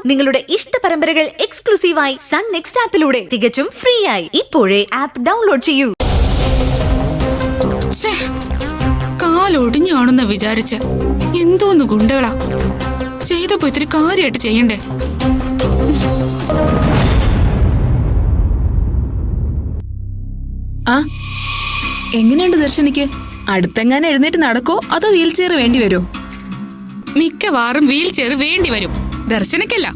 നിങ്ങളുടെ ഇഷ്ട പരമ്പരകൾ എക്സ്ക്ലൂസീവായി സൺ നെക്സ്റ്റ് ആപ്പിലൂടെ തികച്ചും ഫ്രീ ആയി ഇപ്പോഴേ ആപ്പ് ഡൗൺലോഡ് ചെയ്യൂ. കാലൊടിഞ്ഞാണെന്ന് വിചാരിച്ച് എന്തോന്ന് ഗുണ്ടകളാ ചെയ്തപ്പോ ഇത്തിരി കാര്യമായിട്ട് ചെയ്യണ്ടേ. ആ എങ്ങനെയുണ്ട് ദർശനിക്ക്? അടുത്തെങ്ങാനും എഴുന്നേറ്റ് നടക്കോ അതോ വീൽ ചെയർ വേണ്ടി വരുമോ? മിക്കവാറും വീൽ ചെയർ വേണ്ടി വരും. ദർശനക്കല്ല,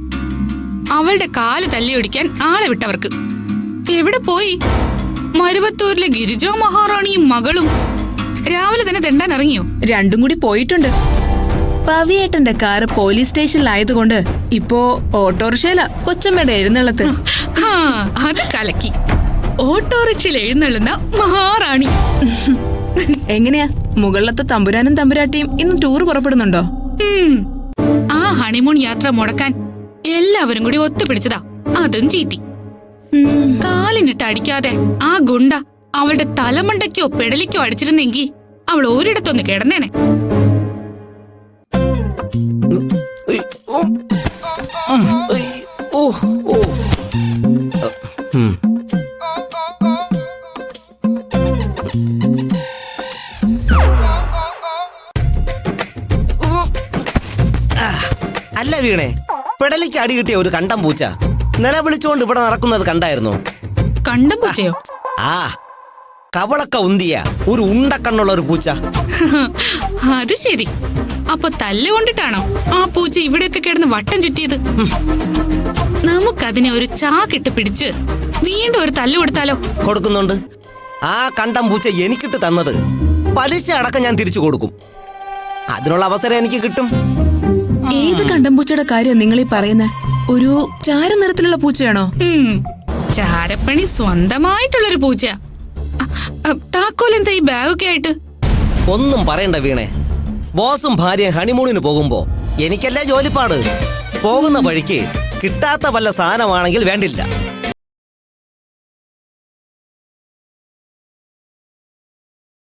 അവളുടെ കാല് തല്ലിയൊടിക്കാൻ ആളെ വിട്ടവർക്ക്. എവിടെ പോയി? മരുവത്തൂരിലെ ഗിരിജോ മഹാറാണിയും മകളും രാവിലെ തന്നെ തെണ്ടാൻ ഇറങ്ങിയോ? രണ്ടും കൂടി പോയിട്ടുണ്ട്. പവിയേട്ടന്റെ കാറ് പോലീസ് സ്റ്റേഷനിലായതുകൊണ്ട് ഇപ്പോ ഓട്ടോറിക്ഷയില കൊച്ചമ്മയുടെ എഴുന്നള്ളത്ത്. അത് കലക്കി. ഓട്ടോറിക്ഷയിൽ എഴുന്നള്ളുന്ന മഹാറാണി. എങ്ങനെയാ മുകളിലത്തെ തമ്പുരാനും തമ്പുരാട്ടിയും ഇന്ന് ടൂർ പുറപ്പെടുന്നുണ്ടോ? ആ ഹണിമൂൺ യാത്ര മുടക്കാൻ എല്ലാവരും കൂടി ഒത്തുപിടിച്ചതാ. അതും ചീറ്റി. കാലിനിട്ട് അടിക്കാതെ ആ ഗുണ്ട അവളുടെ തലമണ്ടയ്ക്കോ പെടലിക്കോ അടിച്ചിരുന്നെങ്കി അവൾ ഒരിടത്തൊന്ന് കിടന്നേനെ. അല്ല വീണേ, പെടലിക്ക് അടി കിട്ടിയ ഒരു കണ്ടം പൂച്ച നിലവിളിച്ചുകൊണ്ട് ഇവിടെ നടക്കുന്നത് കണ്ടായിരുന്നോ? കണ്ടം പൂച്ചയോ? ആ, കവളക്ക ഉന്തിയ ഒരു ഉണ്ടക്കണ്ണുള്ള ഒരു പൂച്ച. അത് ശരി. അപ്പൊ തല്ലുകൊണ്ടിട്ടാണോ ആ പൂച്ച ഇവിടെയൊക്കെ കിടന്ന് വട്ടം ചുറ്റിയത്? നമുക്കതിനെ ഒരു ചാക്കിട്ട് പിടിച്ച് വീണ്ടും ഒരു തല്ലു കൊടുത്താലോ? കൊടുക്കുന്നുണ്ട്. ആ കണ്ടം പൂച്ച എനിക്കിട്ട് തന്നത് പലിശ അടക്കം ഞാൻ തിരിച്ചു കൊടുക്കും. അതിനുള്ള അവസരം എനിക്ക് കിട്ടും. ഏത് കണ്ടംപൂച്ചയുടെ കാര്യം നിങ്ങൾ ഈ പറയുന്നേ? ഒരു ചാരനിറത്തിലുള്ള പൂച്ചയാണോ? ചാരപ്പണി സ്വന്തമായിട്ടുള്ളൊരു പൂച്ച. താക്കോലെന്താ ഈ ബാഗൊക്കെ ആയിട്ട്? ഒന്നും പറയണ്ട വീണേ. ബോസും ഭാര്യയും ഹണിമൂണിന് പോകുമ്പോ എനിക്കല്ലേ ജോലിപ്പാട്. പോകുന്ന വഴിക്ക് കിട്ടാത്ത വല്ല സാധനമാണെങ്കിൽ വേണ്ടില്ല,